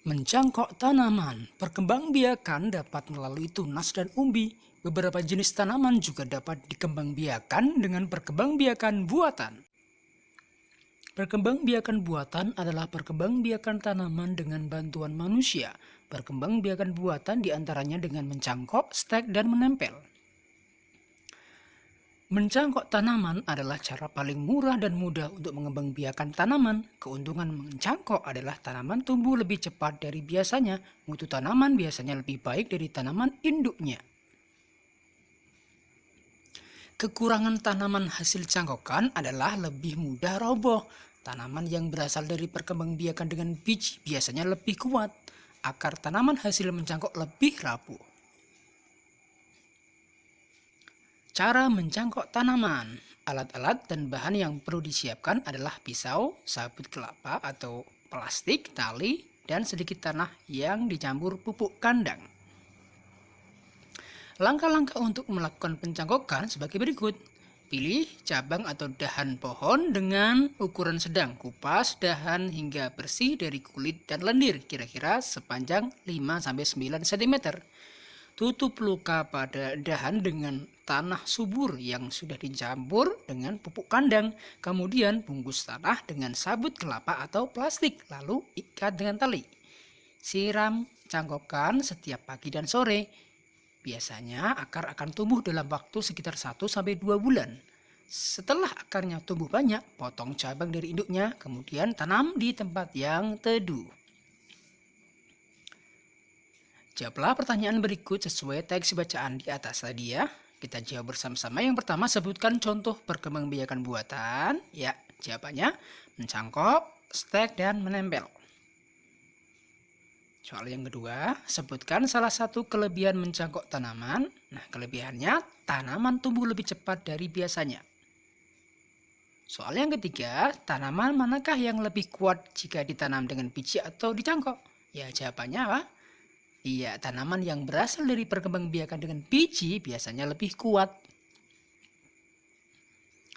Mencangkok tanaman, perkembangbiakan dapat melalui tunas dan umbi. Beberapa jenis tanaman juga dapat dikembangbiakan dengan perkembangbiakan buatan. Perkembangbiakan buatan adalah perkembangbiakan tanaman dengan bantuan manusia. Perkembangbiakan buatan diantaranya dengan mencangkok, stek, dan menempel. Mencangkok tanaman adalah cara paling murah dan mudah untuk mengembangbiakan tanaman. Keuntungan mencangkok adalah tanaman tumbuh lebih cepat dari biasanya. Mutu tanaman biasanya lebih baik dari tanaman induknya. Kekurangan tanaman hasil cangkokan adalah lebih mudah roboh. Tanaman yang berasal dari perkembangbiakan dengan biji biasanya lebih kuat. Akar tanaman hasil mencangkok lebih rapuh. Cara mencangkok tanaman. Alat-alat dan bahan yang perlu disiapkan adalah pisau, sabut kelapa atau plastik, tali, dan sedikit tanah yang dicampur pupuk kandang. Langkah-langkah untuk melakukan pencangkokan sebagai berikut. Pilih cabang atau dahan pohon dengan ukuran sedang. Kupas dahan hingga bersih dari kulit dan lendir, kira-kira sepanjang 5-9 cm. Tutup luka pada dahan dengan tanah subur yang sudah dicampur dengan pupuk kandang. Kemudian bungkus tanah dengan sabut kelapa atau plastik, lalu ikat dengan tali. Siram cangkokan setiap pagi dan sore. Biasanya akar akan tumbuh dalam waktu sekitar 1-2 bulan. Setelah akarnya tumbuh banyak, potong cabang dari induknya, kemudian tanam di tempat yang teduh. Jawablah pertanyaan berikut sesuai teks bacaan di atas tadi ya. Kita jawab bersama-sama. Yang pertama, sebutkan contoh perkembangbiakan buatan. Ya, jawabannya mencangkok, stek, dan menempel. Soal yang kedua, sebutkan salah satu kelebihan mencangkok tanaman. Nah, kelebihannya tanaman tumbuh lebih cepat dari biasanya. Soal yang ketiga, tanaman manakah yang lebih kuat jika ditanam dengan biji atau dicangkok? Ya, jawabannya apa? Iya, tanaman yang berasal dari perkembangbiakan dengan biji biasanya lebih kuat.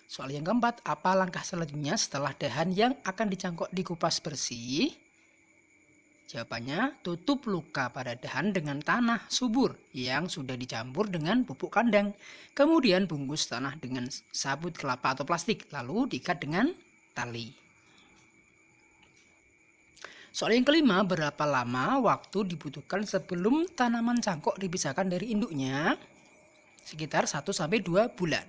Soal yang keempat, apa langkah selanjutnya setelah dahan yang akan dicangkok dikupas bersih? Jawabannya, tutup luka pada dahan dengan tanah subur yang sudah dicampur dengan pupuk kandang. Kemudian bungkus tanah dengan sabut kelapa atau plastik, lalu diikat dengan tali. Soal yang kelima, berapa lama waktu dibutuhkan sebelum tanaman cangkok dipisahkan dari induknya? Sekitar 1-2 bulan.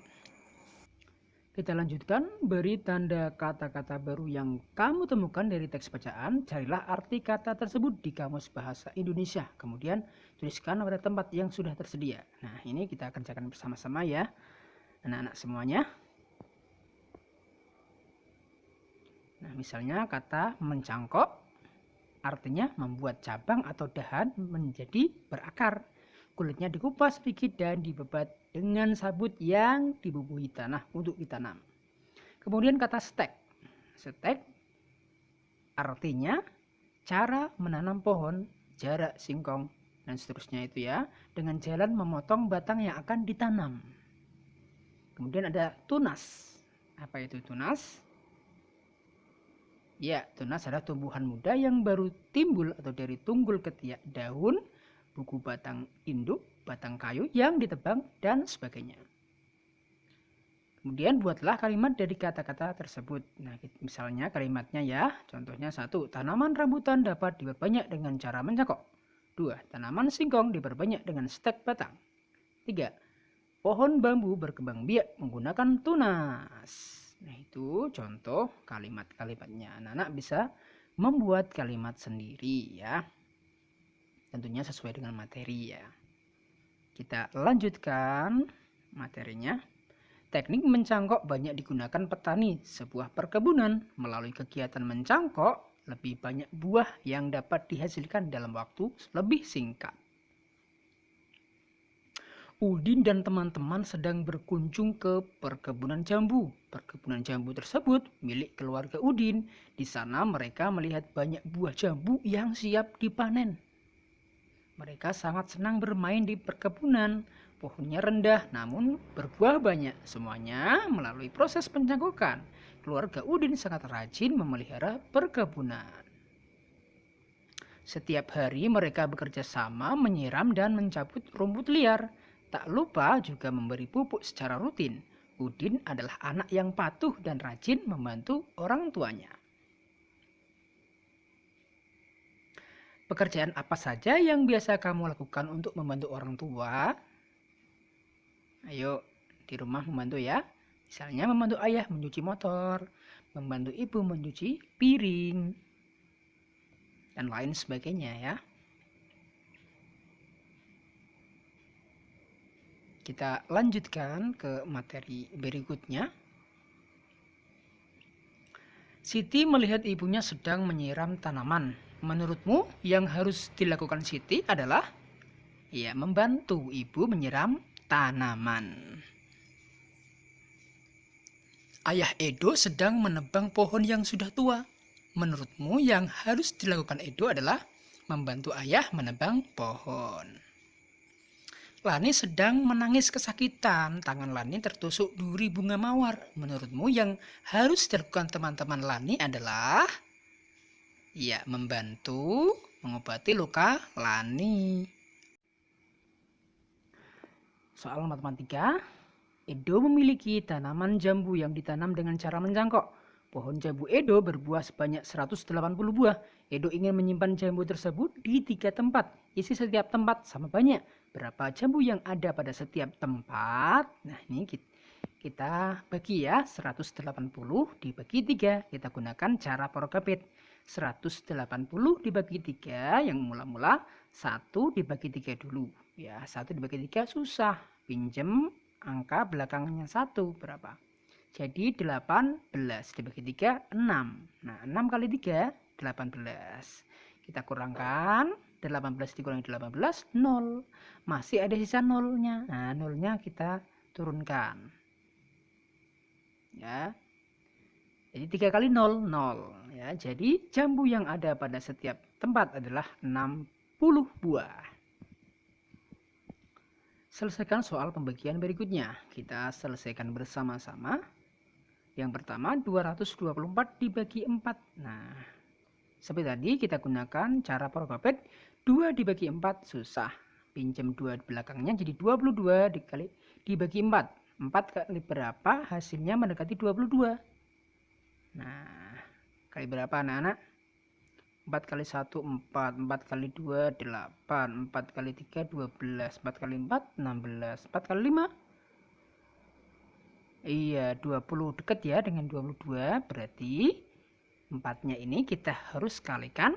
Kita lanjutkan, beri tanda kata-kata baru yang kamu temukan dari teks bacaan. Carilah arti kata tersebut di Kamus Bahasa Indonesia. Kemudian tuliskan pada tempat yang sudah tersedia. Nah, ini kita kerjakan bersama-sama ya, anak-anak semuanya. Nah, misalnya kata mencangkok artinya membuat cabang atau dahan menjadi berakar. Kulitnya dikupas sedikit dan dibebat dengan sabut yang dibubuhi tanah untuk ditanam. Kemudian kata stek. Stek artinya cara menanam pohon, jarak singkong, dan seterusnya itu ya, dengan jalan memotong batang yang akan ditanam. Kemudian ada tunas. Apa itu tunas? Ya, tunas adalah tumbuhan muda yang baru timbul atau dari tunggul ketiak daun, buku batang induk, batang kayu yang ditebang, dan sebagainya. Kemudian buatlah kalimat dari kata-kata tersebut. Nah, misalnya kalimatnya ya, contohnya 1. Tanaman rambutan dapat diperbanyak dengan cara mencangkok. 2. Tanaman singkong diperbanyak dengan stek batang. 3. Pohon bambu berkembang biak menggunakan tunas. Nah, itu contoh kalimat-kalimatnya. Anak-anak bisa membuat kalimat sendiri ya. Tentunya sesuai dengan materi ya. Kita lanjutkan materinya. Teknik mencangkok banyak digunakan petani sebuah perkebunan. Melalui kegiatan mencangkok, lebih banyak buah yang dapat dihasilkan dalam waktu lebih singkat. Udin dan teman-teman sedang berkunjung ke perkebunan jambu. Perkebunan jambu tersebut milik keluarga Udin. Di sana mereka melihat banyak buah jambu yang siap dipanen. Mereka sangat senang bermain di perkebunan. Pohonnya rendah namun berbuah banyak. Semuanya melalui proses pencangkokan. Keluarga Udin sangat rajin memelihara perkebunan. Setiap hari mereka bekerja sama menyiram dan mencabut rumput liar. Tak lupa juga memberi pupuk secara rutin. Udin adalah anak yang patuh dan rajin membantu orang tuanya. Pekerjaan apa saja yang biasa kamu lakukan untuk membantu orang tua? Ayo, di rumah membantu ya. Misalnya membantu ayah mencuci motor, membantu ibu mencuci piring, dan lain sebagainya ya. Kita lanjutkan ke materi berikutnya. Siti melihat ibunya sedang menyiram tanaman. Menurutmu yang harus dilakukan Siti adalah membantu ibu menyiram tanaman. Ayah Edo sedang menebang pohon yang sudah tua. Menurutmu yang harus dilakukan Edo adalah membantu ayah menebang pohon. Lani sedang menangis kesakitan. Tangan Lani tertusuk duri bunga mawar. Menurutmu yang harus dilakukan teman-teman Lani adalah membantu mengobati luka Lani. Soal matematika. Edo memiliki tanaman jambu yang ditanam dengan cara mencangkok. Pohon jambu Edo berbuah sebanyak 180 buah. Edo ingin menyimpan jambu tersebut di 3 tempat. Isi setiap tempat sama banyak. Berapa jambu yang ada pada setiap tempat? Nah, ini kita bagi ya. 180 dibagi 3. Kita gunakan cara porokapit. 180 dibagi 3. Yang mula-mula 1 dibagi 3 dulu. Ya, 1 dibagi 3 susah. Pinjem angka belakangnya 1 berapa? Jadi 18 dibagi 3 6. Nah, 6 kali 3 18. Kita kurangkan 18 dikurangi 18 0. Masih ada sisa 0-nya. Nah, 0-nya kita turunkan. Ya. Jadi 3 kali 0 0 ya. Jadi jambu yang ada pada setiap tempat adalah 60 buah. Selesaikan soal pembagian berikutnya. Kita selesaikan bersama-sama. Yang pertama 224 dibagi 4. Nah, seperti tadi kita gunakan cara porokapit. 2 dibagi 4 susah. Pinjam 2 belakangnya jadi 22 dibagi 4. 4 kali berapa? Hasilnya mendekati 22. Nah, kali berapa anak-anak? 4 kali 1 4, 4 kali 2 8, 4 kali 3 12, 4 kali 4 16, 4 kali 5 20, dekat ya dengan 22. Berarti 4-nya ini kita harus kalikan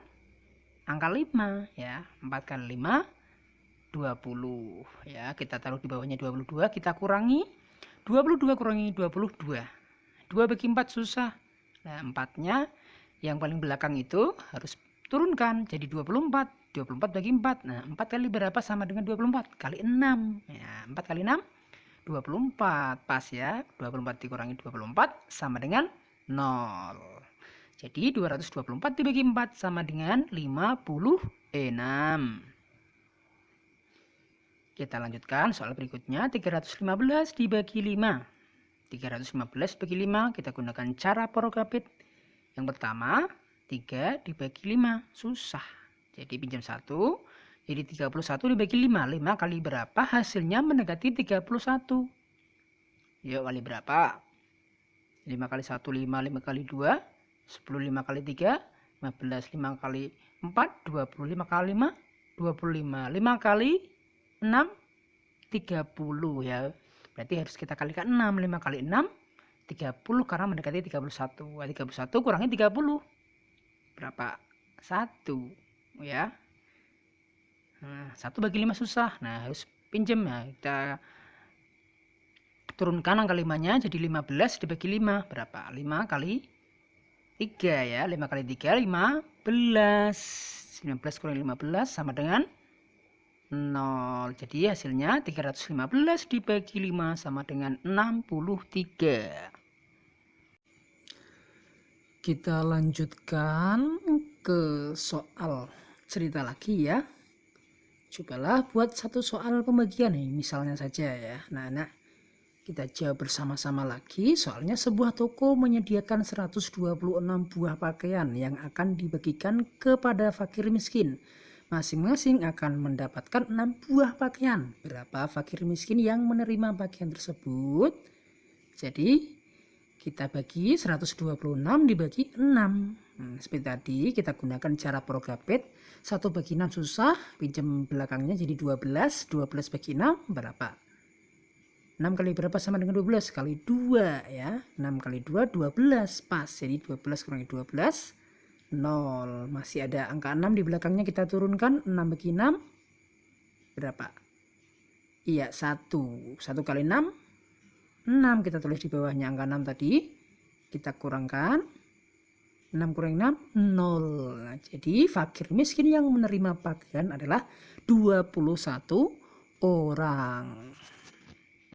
angka 5 ya. 4 kali 5 20 ya. Kita taruh di bawahnya 22, kita kurangi 22 kurangi 22. 2 bagi 4 susah. Nah, 4-nya yang paling belakang itu harus turunkan jadi 24. 24 bagi 4. Nah, 4 kali berapa sama dengan 24? Kali 6. Ya, 4 kali 6 24. Pas ya. 24 dikurangi 24 sama dengan 0. Jadi 224 dibagi 4 sama dengan 56. Kita lanjutkan soal berikutnya. 315 dibagi 5. 315 bagi 5 kita gunakan cara porokapit. Yang pertama 3 dibagi 5 susah. Jadi pinjam 1. Jadi 31 dibagi 5. 5 kali berapa? Hasilnya mendekati 31. Yuk kali berapa? 5 kali 1 5. 5 kali 2 10. 5 kali 3 15. 5 kali 4 25 kali 5 25. 5 kali 6 30 ya. Berarti harus kita kalikan 6. 5 kali 6 30 karena mendekati 31. 31 kurangi 30. Berapa? 1 ya. Nah, 1 bagi 5 susah. Nah, harus pinjam ya. Kita turunkan angka 5-nya jadi 15 dibagi 5. Berapa? 5 kali 3 ya. 5 kali 3 15. 19 kurangi 15 sama dengan 0. Jadi hasilnya 315 dibagi 5 sama dengan 63. Kita lanjutkan ke soal cerita lagi ya. Cobalah buat satu soal pembagian nih, misalnya saja ya. Nah, Kita jawab bersama-sama lagi, soalnya sebuah toko menyediakan 126 buah pakaian yang akan dibagikan kepada fakir miskin. Masing-masing akan mendapatkan 6 buah pakaian. Berapa fakir miskin yang menerima pakaian tersebut? Jadi kita bagi 126 dibagi 6. Seperti tadi kita gunakan cara Prograpet. 1 bagi 6 susah, pinjam belakangnya jadi 12. 12 bagi 6 berapa? 6 kali berapa sama dengan 12? Kali 2 ya. 6 kali 2 12 pas. Jadi 12 kurangi 12 0. Masih ada angka 6 di belakangnya, kita turunkan. 6 bagi 6 berapa? Iya 1. 1 kali 6 6. Kita tulis di bawahnya angka 6 tadi. Kita kurangkan. 6 kurangi 6 0. Nah, jadi fakir miskin yang menerima pakaian adalah 21 orang.